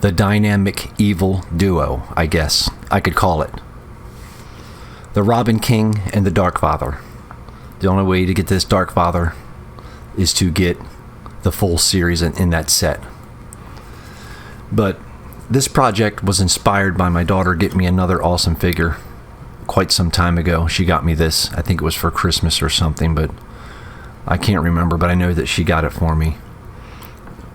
the dynamic evil duo, I guess I could call it. The Robin King and the Dark Father. The only way to get this Dark Father is to get the full series in that set. But this project was inspired by my daughter getting me another awesome figure quite some time ago. She got me this. I think it was for Christmas or something, but I can't remember. But I know that she got it for me.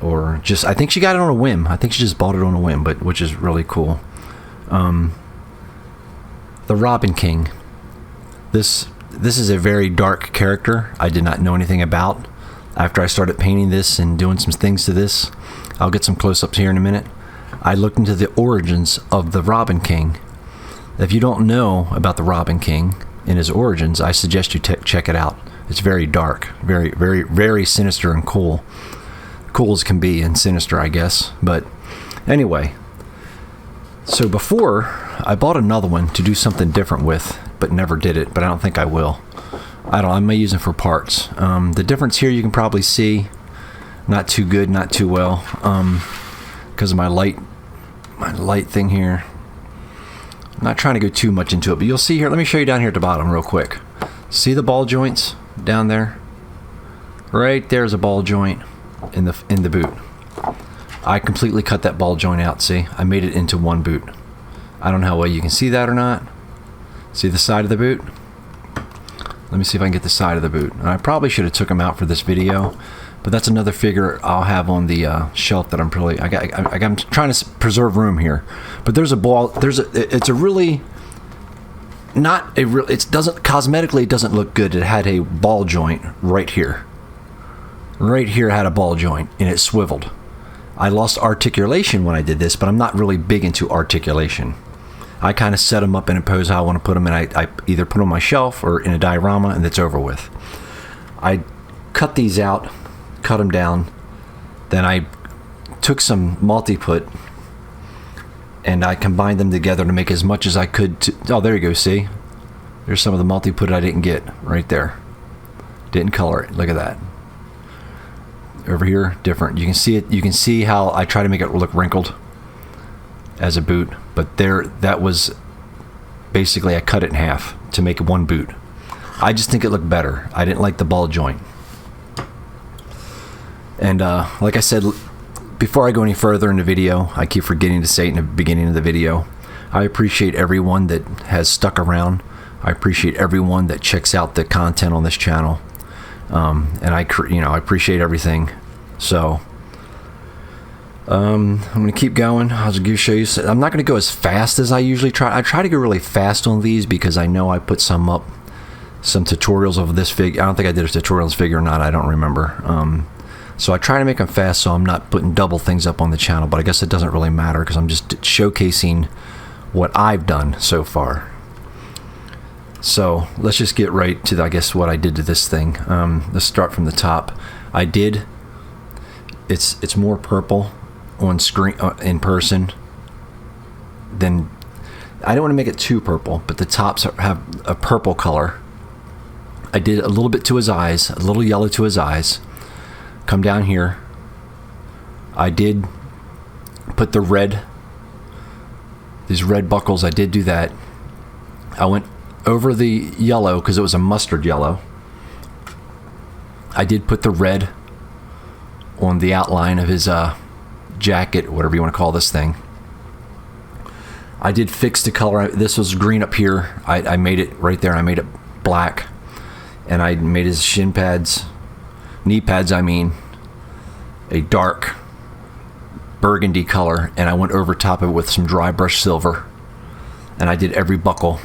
Or just, I think she got it on a whim. I think she just bought it on a whim, but which is really cool. The Robin King. This is a very dark character I did not know anything about. After I started painting this and doing some things to this, I'll get some close-ups here in a minute, I looked into the origins of the Robin King. If you don't know about the Robin King and his origins, I suggest you check it out. It's very dark, very, very, very sinister and cool. Cool as can be, and sinister, I guess. But anyway, so before, I bought another one to do something different with, but never did it, but I don't think I will. I may use it for parts. The difference here you can probably see, not too good, not too well, because of my light thing here. I'm not trying to go too much into it, but you'll see here. Let me show you down here at the bottom real quick. See the ball joints down there? Right there's a ball joint in the boot. I completely cut that ball joint out. See, I made it into one boot. I don't know how well you can see that or not. See the side of the boot? Let me see if I can get the side of the boot. And I probably should have took them out for this video, but that's another figure I'll have on the shelf that I'm I'm trying to preserve room here. But there's a ball. It's a really not a real. It doesn't cosmetically. It doesn't look good. It had a ball joint right here. Right here had a ball joint and it swiveled. I lost articulation when I did this, but I'm not really big into articulation. I kind of set them up in a pose how I want to put them, and I either put them on my shelf or in a diorama, and it's over with. I cut these out, cut them down, then I took some multi-put, and I combined them together to make as much as I could. Oh, there you go, see? There's some of the multi-put I didn't get right there. Didn't color it, look at that. Over here, different. You can see it. You can see how I try to make it look wrinkled as a boot, but that was basically I cut it in half to make one boot. I just think it looked better. I didn't like the ball joint. And like I said, before I go any further in the video, I keep forgetting to say it in the beginning of the video, I appreciate everyone that has stuck around. I appreciate everyone that checks out the content on this channel. And I appreciate everything. So I'm going to keep going. I'll just show you. I'm not going to go as fast as I usually try. I try to go really fast on these because I know I put some tutorials of this figure. I don't think I did a tutorial on this figure or not. I don't remember. So I try to make them fast so I'm not putting double things up on the channel, but I guess it doesn't really matter because I'm just showcasing what I've done so far. So let's just get right to, I guess, what I did to this thing. Let's start from the top. It's more purple on screen in person than, I don't want to make it too purple, but the tops have a purple color. I did a little bit to his eyes, a little yellow to his eyes. Come down here. I did put the red, these red buckles, I did do that. I went over the yellow because it was a mustard yellow. I did put the red on the outline of his jacket, whatever you want to call this thing. I did fix the color. This was green up here. I made it right there. I made it black, and I made his shin pads, knee pads, I mean, a dark burgundy color, and I went over top of it with some dry brush silver, and I did every buckle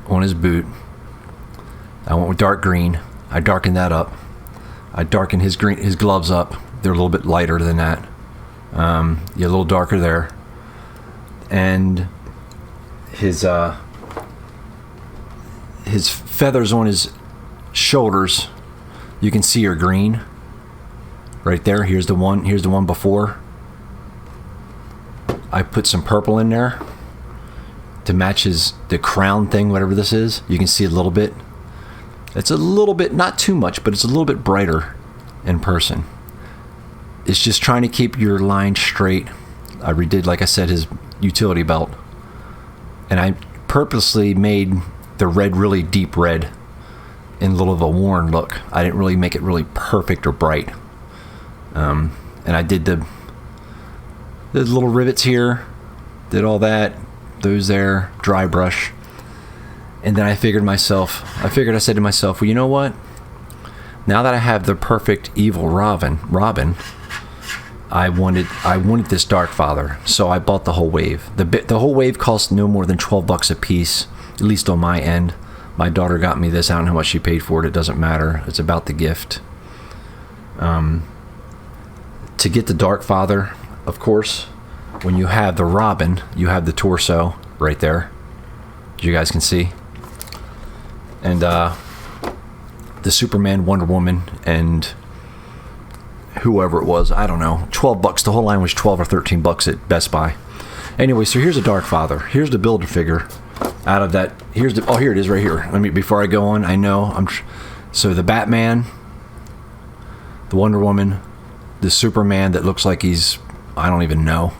on his boot. I went with dark green. I darkened that up. I darkened his gloves up. They're a little bit lighter than that. Yeah, a little darker there. And his feathers on his shoulders, you can see are green. Right there. Here's the one. Here's the one before. I put some purple in there to match the crown thing, whatever this is. You can see a little bit. It's a little bit, not too much, but it's a little bit brighter in person. it's just trying to keep your line straight. I redid, like I said, his utility belt, and I purposely made the red really deep red in a little of a worn look. I didn't really make it really perfect or bright. And I did the little rivets here, did all that, those there, dry brush. And then I said to myself, well, you know what? Now that I have the perfect evil Robin, I wanted this Dark Father, so I bought the whole wave. The whole wave cost no more than $12 a piece, at least on my end. My daughter got me this. I don't know how much she paid for it. It doesn't matter. It's about the gift. To get the Dark Father, of course, when you have the Robin, you have the torso right there, as you guys can see, and the Superman, Wonder Woman, and whoever it was, I don't know, $12. The whole line was $12 or $13 at Best Buy. Anyway, so here's a Dark Father. Here's the builder figure. Out of that, here it is right here. Before I go on, so the Batman, the Wonder Woman, the Superman that looks like I don't even know.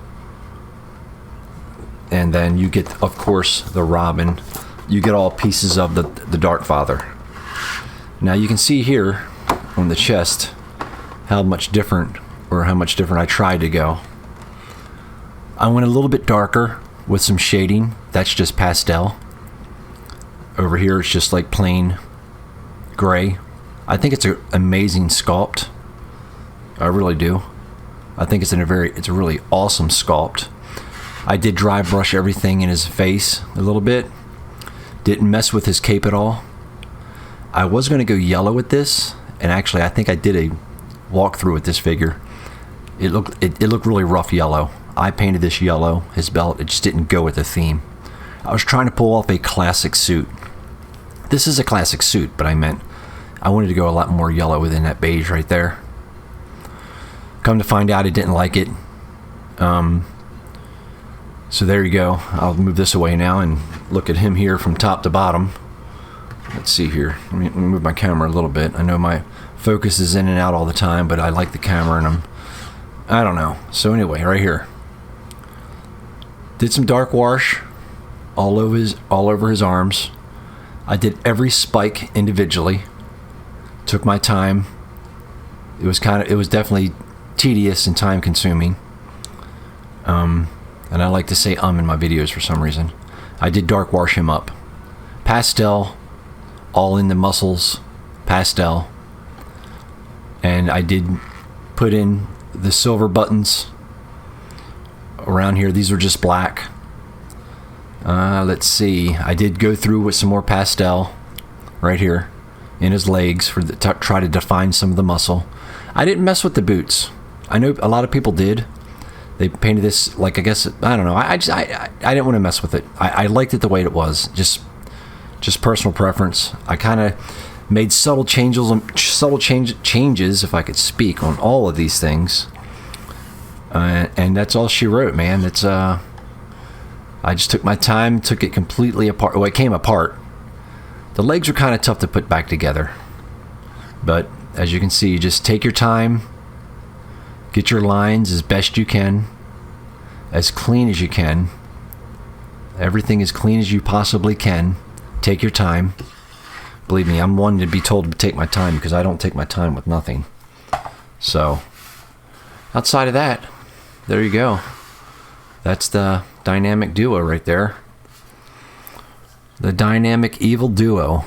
And then you get, of course, the Robin. You get all pieces of the Dark Father. Now you can see here on the chest how much different I tried to go. I went a little bit darker with some shading. That's just pastel. Over here it's just like plain gray. I think it's an amazing sculpt. I really do. I think it's a really awesome sculpt. I did dry brush everything in his face a little bit. Didn't mess with his cape at all. I was going to go yellow with this, and actually I think I did a walkthrough with this figure. It looked really rough yellow. I painted this yellow, his belt. It just didn't go with the theme. I was trying to pull off a classic suit. This is a classic suit, but I wanted to go a lot more yellow within that beige right there. Come to find out, he didn't like it. So there you go. I'll move this away now and look at him here from top to bottom. Let's see here. Let me move my camera a little bit. I know my focus is in and out all the time, but I like the camera, and I don't know. So anyway, right here. Did some dark wash all over his arms. I did every spike individually. Took my time. It was definitely tedious and time consuming. And I like to say in my videos for some reason. I did dark wash him up. Pastel, all in the muscles, pastel. And I did put in the silver buttons around here. These were just black. Let's see. I did go through with some more pastel right here in his legs to try to define some of the muscle. I didn't mess with the boots. I know a lot of people did. They painted this like, I guess, I don't know. I didn't want to mess with it. I liked it the way it was. Just personal preference. I kind of made subtle changes, if I could speak, on all of these things. And that's all she wrote, man. It's I just took my time, took it completely apart. Well, it came apart. The legs are kind of tough to put back together. But as you can see, just take your time. Get your lines as best you can, as clean as you can. Everything as clean as you possibly can. Take your time. Believe me, I'm one to be told to take my time because I don't take my time with nothing. So, outside of that, there you go. That's the dynamic duo right there. The dynamic evil duo.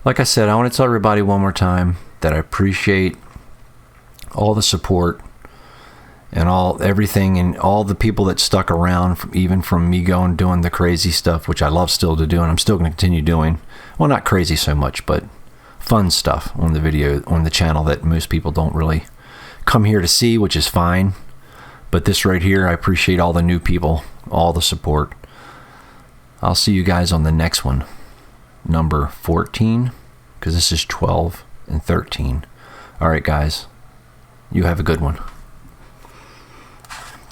Like I said, I want to tell everybody one more time that I appreciate all the support and everything and all the people that stuck around, even from me doing the crazy stuff, which I love still to do, and I'm still going to continue doing. Well, not crazy so much, but fun stuff on the channel that most people don't really come here to see, which is fine. But this right here, I appreciate all the new people, all the support. I'll see you guys on the next one, number 14, because this is 12 and 13. All right, guys. You have a good one.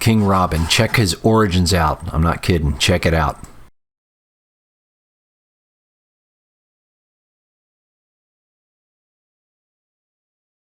King Robin. Check his origins out. I'm not kidding. Check it out.